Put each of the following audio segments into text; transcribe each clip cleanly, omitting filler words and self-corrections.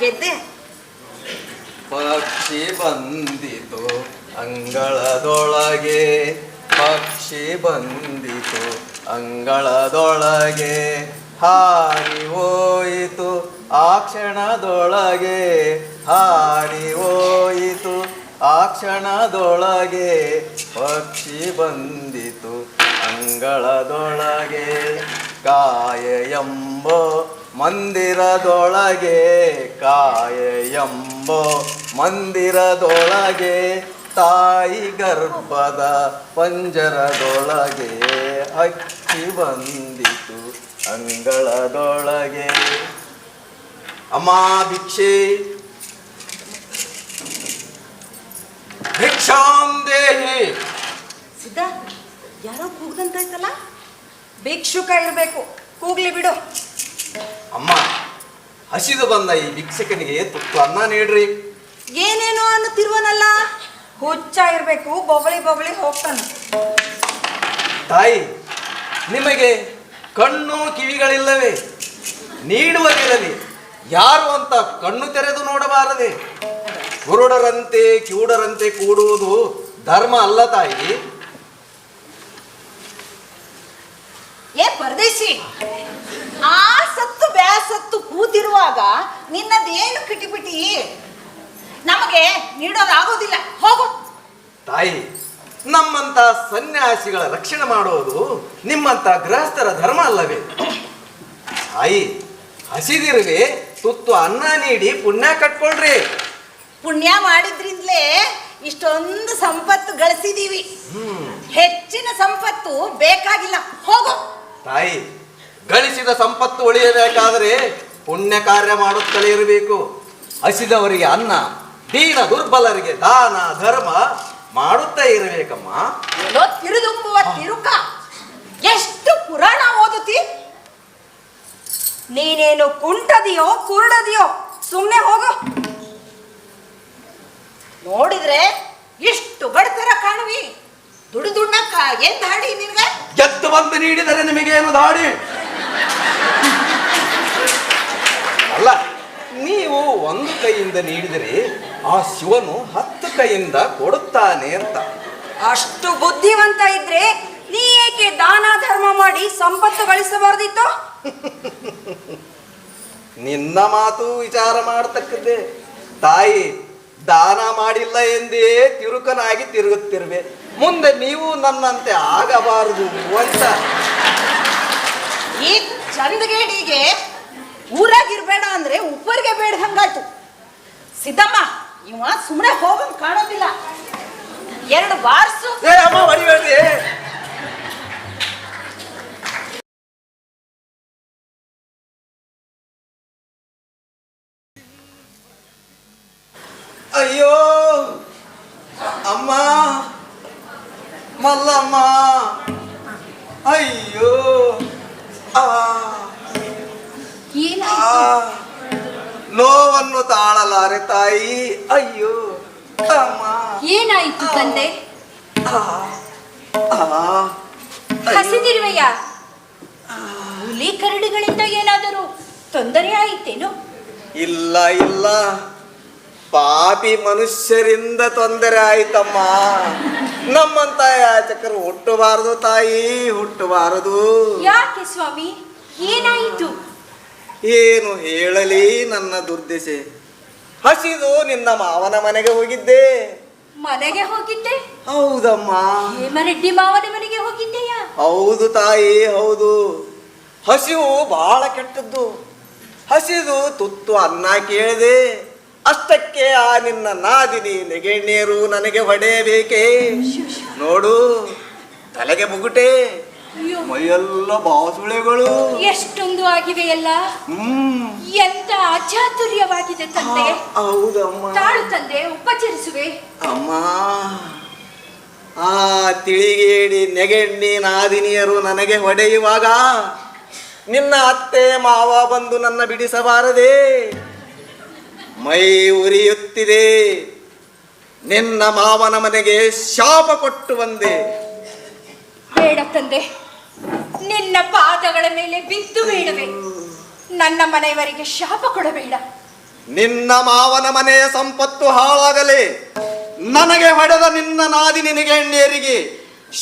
ಗೆದ್ದೆ. ಪಕ್ಷಿ ಬಂದಿತು ಅಂಗಳದೊಳಗೆ, ಪಕ್ಷಿ ಬಂದಿತು ಅಂಗಳದೊಳಗೆ, ಹಾರಿ ಹೋಯಿತು ಆ ಕ್ಷಣದೊಳಗೆ, ಹಾರಿ ಹೋಯಿತು ಆ ಕ್ಷಣದೊಳಗೆ, ಪಕ್ಷಿ ಬಂದಿತು ಅಂಗಳದೊಳಗೆ. ಕಾಯ ಎಂಬೋ ಮಂದಿರದೊಳಗೆ, ಕಾಯ ಎಂಬೋ ಮಂದಿರದೊಳಗೆ, ತಾಯಿ ಗರ್ಭದ ಪಂಜರದೊಳಗೆ, ಹಕ್ಕಿ ಬಂದಿತು ಅಂಗಳದೊಳಗೆ. ಅಮ್ಮ ಭಿಕ್ಷೆ ಭಿಕ್ಷಾಂದೇಹಿ. ಸಿದ್ಧ, ಯಾರೋ ಕೂಗ್ದಂತಾಯ್ತಲ್ಲ? ಭಿಕ್ಷುಕ ಇರಬೇಕು, ಕೂಗ್ಲಿ ಬಿಡು. ಅಮ್ಮ, ಹಸಿದು ಬಂದ ಈ ಭಿಕ್ಷಕನಿಗೆ ತುತ್ತು ಅನ್ನ ನೀಡ್ರಿ. ಏನೇನೋ ಅನ್ನುತ್ತಿರುವನಲ್ಲ, ಹುಚ್ಚ ಇರಬೇಕು, ಬೊಗಳಿ ಬೊಗಳಿ ಹೋಗ್ತಾನೆ. ತಾಯಿ, ನಿಮಗೆ ಕಣ್ಣು ಕಿವಿಗಳಿಲ್ಲವೇ? ನೀಡುವ ಗೆಲಲಿ ಯಾರು ಅಂತ ಕಣ್ಣು ತೆರೆದು ನೋಡಬಾರದೆ? ಕುರುಡರಂತೆ ಕಿವುಡರಂತೆ ಕೂಡುವುದು ಧರ್ಮ ಅಲ್ಲ ತಾಯಿ. ಏ ಪರದೇಶಿ, ಆ ಸತ್ತು ಬ್ಯಾಸತ್ತು ಕೂತಿರುವಾಗ ನಿನ್ನದೇನು ಕಿಟಿಪಿಟಿ? ನಮಗೆ ನೀಡೋದಾಗೋದಿಲ್ಲ, ಹೋಗು. ತಾಯಿ, ನಮ್ಮಂತ ಸನ್ಯಾಸಿಗಳ ರಕ್ಷಣೆ ಮಾಡುವುದು ನಿಮ್ಮಂತ ಗೃಹಸ್ಥರ ಧರ್ಮ ಅಲ್ಲವೇ? ತಾಯಿ, ಹಸಿದಿರುವೆ ತುತ್ತು ಅನ್ನ ನೀಡಿ ಪುಣ್ಯ ಕಟ್ಕೊಳ್ರಿ. ಪುಣ್ಯ ಮಾಡಿದ್ರಿಂದಲೇ ಇಷ್ಟೊಂದು ಸಂಪತ್ತು ಗಳಿಸಿದೀವಿ. ಹೆಚ್ಚಿನ ಸಂಪತ್ತು ಬೇಕಾಗಿಲ್ಲ, ಹೋಗು. ತಾಯಿ, ಗಳಿಸಿದ ಸಂಪತ್ತು ಉಳಿಯಬೇಕಾದರೆ ಪುಣ್ಯ ಕಾರ್ಯ ಮಾಡುತ್ತಲೇ ಇರಬೇಕು. ಹಸಿದವರಿಗೆ ಅನ್ನ, ದೀನ ದುರ್ಬಲರಿಗೆ ದಾನ ಧರ್ಮ ಮಾಡುತ್ತಾ ಇರಬೇಕಮ್ಮ. ತಿರುದುಂಬುವ ತಿರುಕ, ಎಷ್ಟು ಪುರಾಣ ಓದುತ್ತಿ? ನೀನೇನು ಕುಂಟದಿಯೋ ಕುರುಡದಿಯೋ? ಸುಮ್ಮನೆ ಹೋಗು. ನೋಡಿದ್ರೆ ಇಷ್ಟು ಬಡತರ ಕಾಣುವಿ, ದುಡ್ಡಕ್ಕ ಏನ್ ದಾಡಿ ನಿನ್ಗೆ? ಗೆದ್ದು ಬಂದು ನೀಡಿದರೆ ನಿಮಗೇನು ದಾಡಿ? ಅಲ್ಲ, ನೀವು ಒಂದು ಕೈಯಿಂದ ನೀಡಿದರೆ ಆ ಶಿವನು 10 ಕೈಯಿಂದ ಕೊಡುತ್ತಾನೆ ಅಂತ. ಅಷ್ಟು ಬುದ್ಧಿವಂತ ಇದ್ರೆ ನೀ ಏಕೆ ದಾನ ಧರ್ಮ ಮಾಡಿ ಸಂಪತ್ತು ಗಳಿಸಬಾರ್ದಿತ್ತು? ನಿನ್ನ ಮಾತು ವಿಚಾರ ಮಾಡತಕ್ಕದ್ದೇ. ತಾಯಿ, ದಾನ ಮಾಡಿಲ್ಲ ಎಂದೇ ತಿರುಕನಾಗಿ ತಿರುಗುತ್ತಿರುವೆ. ಮುಂದೆ ನೀವು ನನ್ನಂತೆ ಆಗಬಾರದು ಅಂತ. ಈ ಚಂದಗೇಡಿಗೆ ಊರಾಗಿರ್ಬೇಡ ಅಂದ್ರೆ ಉಪ್ಪರಿಗೆ ಬೇಡದಂಗಾಯ್ತು. ಸಿದ್ದಮ್ಮ, ಇವ ಸುಮ್ಮನೆ ಹೋಗಂಗ್ ಕಾಣೋದಿಲ್ಲ. 2 ಬಾರ್ಸು. ಅಮ್ಮ ಹೊಡಿಬೇಡ್ರಿ. ಅಯ್ಯೋ ಅಮ್ಮ, ಮಲ್ಲಮ್ಮ, ಅಯ್ಯೋ ನೋವನ್ನು ತಾಳಲಾರೆ ತಾಯಿ. ಅಯ್ಯೋ ಅಮ್ಮ. ಏನಾಯಿತು ತಂದೆ? ಹಸಿದಿರುವೆಯ? ಹುಲಿ ಕರಡಿಗಳಿಂದ ಏನಾದರೂ ತೊಂದರೆ ಆಯಿತೇನು? ಇಲ್ಲ ಇಲ್ಲ, ಪಾಪಿ ಮನುಷ್ಯರಿಂದ ತೊಂದರೆ ಆಯ್ತಮ್ಮ. ನಮ್ಮಂತ ಯಾಚಕರು ಹುಟ್ಟಬಾರದು ತಾಯಿ, ಹುಟ್ಟಬಾರದು. ಯಾಕೆ ಸ್ವಾಮಿ, ಏನಾಯಿತು? ಏನು ಹೇಳಲಿ ನನ್ನ ದುರ್ದಶೆ. ಹಸಿದು ನಿನ್ನ ಮಾವನ ಮನೆಗೆ ಹೋಗಿದ್ದೆ. ಮನೆಗೆ ಹೋಗಿದ್ದೆ? ಹೌದಮ್ಮ. ಹೇಮರೆಡ್ಡಿ ಮಾವನ ಮನೆಗೆ ಹೋಗಿದ್ದೆಯಾ? ಹೌದು ತಾಯಿ, ಹೌದು. ಹಸಿವು ಬಹಳ ಕೆಟ್ಟದ್ದು. ಹಸಿದು ತುತ್ತು ಅನ್ನ ಕೇಳಿದೆ, ಅಷ್ಟಕ್ಕೆ ಆ ನಿನ್ನ ನಾದಿನಿ ನೆಗೆಣ್ಣೀರು ನನಗೆ ಹೊಡೆಯಬೇಕೇ? ನೋಡು, ತಲೆಗೆ ಮುಗುಟೆ, ಮೈಯೆಲ್ಲ ಬಾಸುಳೆಗಳು ಎಷ್ಟೊಂದು ಆಗಿವೆಯಲ್ಲ. ಎಂತ ಅಚಾತುರ್ಯವಾಗಿದೆ ತಂದೆ. ಹೌದಮ್ಮ. ತಾಳು ತಂದೆ, ಉಪಚರಿಸುವೆ. ಅಮ್ಮ, ಆ ತಿಳಿಗೇಡಿ ನೆಗೆಣ್ಣಿ ನಾದಿನಿಯರು ನನಗೆ ಹೊಡೆಯುವಾಗ ನಿನ್ನ ಅತ್ತೆ ಮಾವ ಬಂದು ನನ್ನ ಬಿಡಿಸಬಾರದೆ? ಮೈ ಉರಿಯುತ್ತಿದೆ. ನಿನ್ನ ಮಾವನ ಮನೆಗೆ ಶಾಪ ಕೊಟ್ಟು ಬಂದೆ. ಬೇಡ ತಂದೆ, ನಿನ್ನ ಪಾದಗಳ ಮೇಲೆ ಬಿದ್ದು ಬೇಡವೆ. ನನ್ನ ಮನೆಯವರಿಗೆ ಶಾಪ ಕೊಡಬೇಡ. ನಿನ್ನ ಮಾವನ ಮನೆಯ ಸಂಪತ್ತು ಹಾಳಾಗಲಿ, ನನಗೆ ಹೊಡೆದ ನಿನ್ನ ನಾದಿ ನಿನಗೆ ಎಣ್ಣೇರಿಗೆ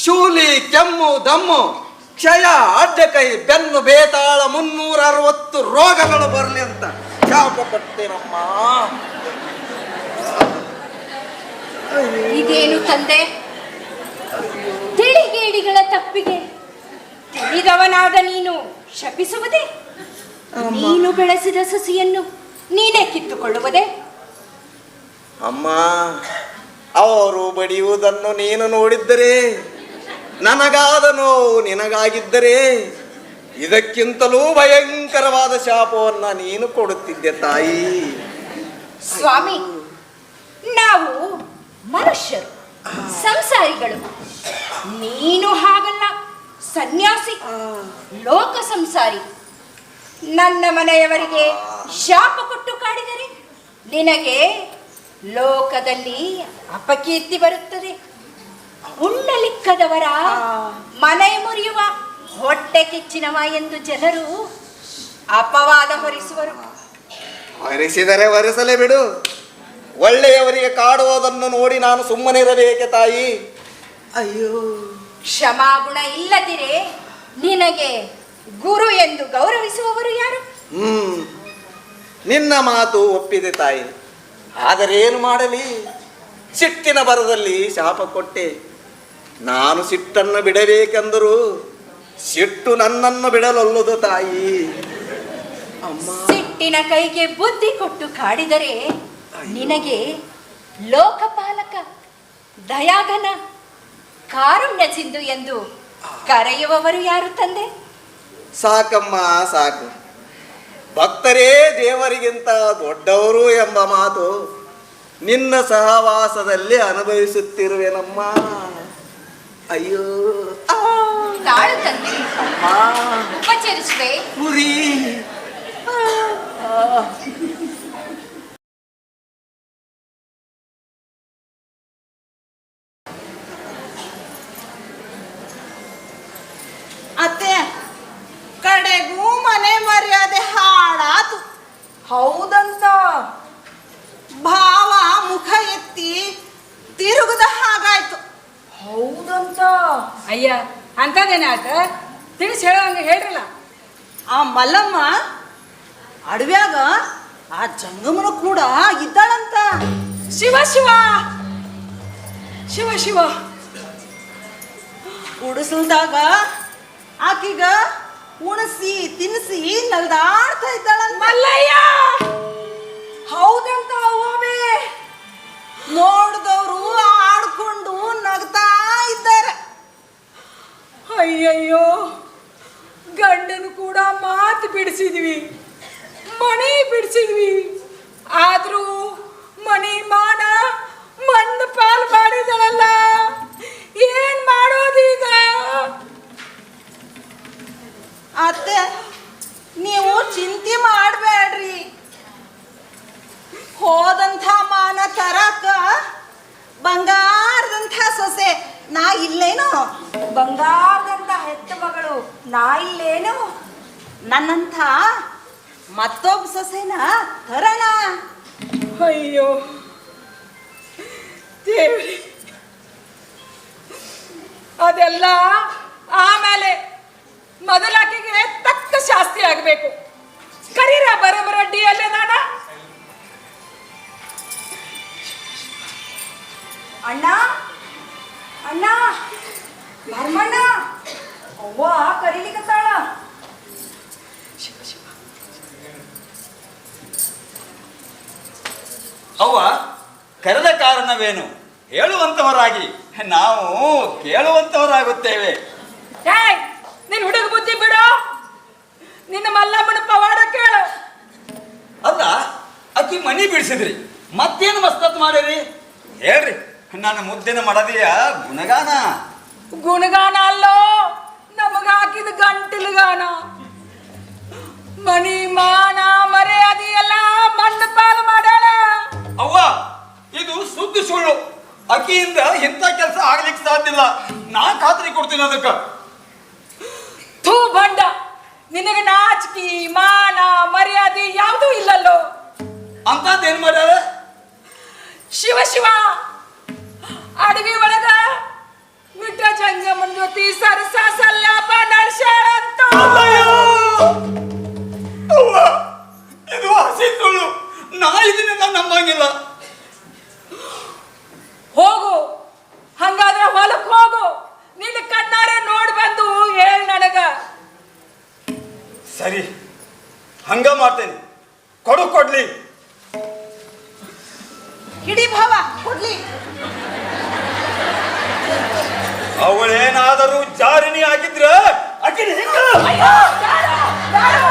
ಶೂಲಿ, ಕೆಮ್ಮು, ದಮ್ಮು, ಕ್ಷಯ, ಅಡ್ಡಕೈ, ಬೆನ್ನು, ಬೇತಾಳ 360 ರೋಗಗಳು ಬರಲಿ ಅಂತ ಶಾಪ ಕೊಡ್ತೇನಮ್ಮ. ಇದೇನು ತಂದೆ? ತಿಳಿಗೇಡಿಗಳ ತಪ್ಪಿಗೆ ತಿಳಿದವನಾದ ನೀನು ಶಪಿಸುವುದೇ? ನೀನು ಬೆಳೆಸಿದ ಸಸಿಯನ್ನು ನೀನೇ ಕಿತ್ತುಕೊಳ್ಳುವುದೇ? ಅಮ್ಮ, ಅವರು ಬಡಿಯುವುದನ್ನು ನೀನು ನೋಡಿದ್ದರೆ, ನನಗಾದ ನೋವು ನಿನಗಾಗಿದ್ದರೆ, ಇದಕ್ಕಿಂತಲೂ ಭಯಂಕರವಾದ ಶಾಪವನ್ನ ನೀನು ಕೊಡುತ್ತಿದ್ದೆ ತಾಯಿ. ಸ್ವಾಮಿ, ನಾವು ಮನುಷ್ಯರು, ಸಂಸಾರಿಗಳು. ನೀನು ಹಾಗಲ್ಲ, ಸನ್ಯಾಸಿ, ಲೋಕ ಸಂಸಾರಿ. ನನ್ನ ಮನೆಯವರಿಗೆ ಶಾಪ ಕೊಟ್ಟು ಕಾಡಿದರೆ ನಿನಗೆ ಲೋಕದಲ್ಲಿ ಅಪಕೀರ್ತಿ ಬರುತ್ತದೆ. ಉಣ್ಣಲಿಕ್ಕದವರ ಮನೆ ಮುರಿಯುವ ಹೊಟ್ಟೆ ಕಿಚ್ಚಿನವ ಎಂದು ಜನರು ಅಪವಾದ ಹೊರಿಸುವರು. ಹೊರಿಸಿದರೆ ಹೊರಿಸಲೇ ಬಿಡು. ಒಳ್ಳೆಯವರಿಗೆ ಕಾಡುವುದನ್ನು ನೋಡಿ ನಾನು ಸುಮ್ಮನಿರಬೇಕೆ ತಾಯಿ? ಅಯ್ಯೋ, ಕ್ಷಮಾಗುಣ ಇಲ್ಲದಿರೆ ನಿನಗೆ ಗುರು ಎಂದು ಗೌರವಿಸುವವರು ಯಾರು? ನಿನ್ನ ಮಾತು ಒಪ್ಪಿದೆ ತಾಯಿ. ಆದರೆ ಏನು ಮಾಡಲಿ, ಸಿಟ್ಟಿನ ಬರದಲ್ಲಿ ಶಾಪ ಕೊಟ್ಟೆ. ನಾನು ಸಿಟ್ಟನ್ನು ಬಿಡಬೇಕೆಂದರೂ ಸಿಟ್ಟು ನನ್ನನ್ನು ಬಿಡಲೊಲ್ಲದು ತಾಯಿ. ಅಮ್ಮ, ಸಿಟ್ಟಿನ ಕೈಗೆ ಬುದ್ಧಿ ಕೊಟ್ಟು ಕಾಡಿದರೆ ನಿನಗೆ ಲೋಕಪಾಲಕ, ದಯಾಘನ, ಕಾರುಣ್ಯ ಸಿಂಧು ಎಂದು ಕರೆಯುವವರು ಯಾರು ತಂದೆ? ಸಾಕಮ್ಮ ಸಾಕು. ಭಕ್ತರೇ ದೇವರಿಗಿಂತ ದೊಡ್ಡವರು ಎಂಬ ಮಾತು ನಿನ್ನ ಸಹವಾಸದಲ್ಲಿ ಅನುಭವಿಸುತ್ತಿರುವೆನಮ್ಮ. ಅಯ್ಯೋ, ತಾಳು ತಂದೆ, ಅಮ್ಮ, ಉಪಚರಿಸುವೆ. ಉರಿ. ಅತ್ತೆ, ಕಡೆಗೂ ಮನೆ ಮರ್ಯಾದೆ ಹಾಳಾತು. ಹೌದಂತ ಭಾವ ಮುಖ ಎತ್ತಿ ತಿರುಗದ ಹಾಗಾಯ್ತು. ಹೌದಂತ ಅಯ್ಯ, ಅಂಥದ್ದೇನಾತ? ತಿಳಿಸಿ ಹೇಳೋಂಗೆ ಹೇಳ್ರಲ್ಲ. ಆ ಮಲ್ಲಮ್ಮ ಅಡವ್ಯಾಗ ಆ ಜಂಗಮನು ಕೂಡ ಇದ್ದಾಳಂತ. ಶಿವ ಶಿವ ಶಿವ ಶಿವ. ಉಡಿಸಲ್ದಾಗ ಆಕಿಗ ಉಣಸಿ ತಿನ್ನಿಸಿ ನಲ್ದಾಡ್ತಾ ಇದ್ದಾಳಂತ. ಮಲ್ಲಯ್ಯ, ಹೌದಂತ ಅವೇ ನೋಡಿದವರು ಆಡ್ಕೊಂಡು ನಗ್ತಾ ಇದ್ದಾರೆ. ಅಯ್ಯಯ್ಯೋ, ಗಂಡನು ಕೂಡ ಮಾತು ಬಿಡಿಸಿದ್ವಿ, ಮನೆ ಬಿಡಿಸಿದ್ವಿ. ಆದ್ರೂ ಮನೆ ಮಾನ ಮಣ್ಣು ಪಾಲು ಮಾಡಿದಳಲ್ಲ. ಏನ್ ಮಾಡೋದೀಗ? ಅತ್ತೆ, ನೀವು ಚಿಂತೆ ಮಾಡಬೇಡ್ರಿ. ಹೋದಂಥ ಮಾನ ತರಕ ಬಂಗಾರದಂಥ ಸೊಸೆ ನಾ ಇಲ್ಲೇನೋ. ಬಂಗಾರದಂತ ಹೆತ್ತ ಮಗಳು ನಾ ಇಲ್ಲೇನು? ನನ್ನಂಥ ಮತ್ತೊಬ್ಬ ಸೊಸೆನ ತರಣ. ಅಯ್ಯೋ ದೇವ್ರಿ, ಅದೆಲ್ಲ ಆಮೇಲೆ. ಮೊದಲಾಕೆಗೆ ತಕ್ಕ ಶಾಸ್ತಿ ಆಗಬೇಕು. ಕರೀರ ಬರಬರಡ್ಡಿ ಅಲ್ಲೇ ನಾನ. ಅಣ್ಣ, ಅಣ್ಣ, ಧರ್ಮಣ್ಣ, ಅವ್ವ ಕರೀಲಿಕತ್ತಾಳ. ಅವ್ವ ಕರೆದ ಕಾರಣವೇನು? ಹೇಳುವಂತವರಾಗಿ ನಾವು ಕೇಳುವಂತವರಾಗುತ್ತೇವೆ. ಏಯ್, ನಿನ್ ಹುಡುಗ ಬುದ್ಧಿ ಬಿಡು. ನಿನ್ನ ಮಲ್ಲಮ್ಮನ ಪವಾಡ ಕೇಳು. ಅಲ್ಲ, ಅಕ್ಕಿ ಮನಿ ಬಿಡಿಸಿದ್ರಿ, ಮತ್ತೇನು ಮಸ್ತತ್ ಮಾಡಿರಿ ಹೇಳ್ರಿ. ನನ್ನ ಮುದ್ದಿನ ಮಡದಿಯ ಗುಣಗಾನ. ಗುಣಗಾನ ಅಲ್ಲೋ, ನಮಗ ಹಾಕಿದ ಗಂಟಲುಗಾನ. ಮನಿ ಮಾನ ಮರ್ಯಾದೆ ಎಲ್ಲ ಮಣ್ಣು ಪಾಲು ಮಾಡ್ಯಾಳ. ಅವ್ವ, ಇದು ಸುದ್ದಿ ಸುಳ್ಳು. ಅಕ್ಕಿಯಿಂದ ಇಂಥ ಕೆಲಸ ಆಗ್ಲಿಕ್ಕೆ ಸಾಧ್ಯ ಇಲ್ಲ. ನಾ ಖಾತ್ರಿ ಕೊಡ್ತೀನಿ ಅದಕ್ಕ. ಥೂ ಬಂಡ, ನಿನಗೆ ನಾಚಿಕೆ ಮಾನ ಮರ್ಯಾದೆ ಯಾವುದೂ ಇಲ್ಲಲ್ಲೋ. ಅಂತದ್ದೇನ್ ಮಾಡ್ಯಾರ? ಶಿವ ಶಿವ ಅಡವಿ ಒಳಗ ಮಿಟ್ರ ಜಂಗಮನ್ ಜೊತೆ ಸರಸ ಸಲ್ಲಾಪ ನಡ್ಸ್ಯಾರಂತ. ಅವ್ವ, ಇದು ಹಸಿ ಸುಳ್ಳು. ನಾ ಇದನ್ನೆಲ್ಲ ನಂಬಂಗಿಲ್ಲ. ಹೋಗು, ಹಂಗಾದ್ರೆ ಹೊಲಕ್ ಹೋಗು, ನಿನ್ನ ಕಣ್ಣಾರೆ ನೋಡಿ ಬಂದು ಹೇಳ್ ನನಗ. ಸರಿ, ಹಂಗ ಮಾಡ್ತೇನೆ. ಕೊಡ್ಲಿ. ಹಿಡಿ ಭಾವ, ಕೊಡ್ಲಿ. ಅವಳೇನಾದರೂ ಜಾರಿನಿ ಆಗಿದ್ರ ಆಕಿನ ಹೆಂಗ? ಅಯ್ಯೋ, ಬೇಡ, ಬೇಡ,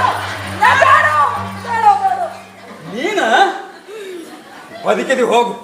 ಬೇಡ, ಬೇಡ, ಬೇಡ. ನೀನ ಬದುಕಿದಿ ಹೋಗು.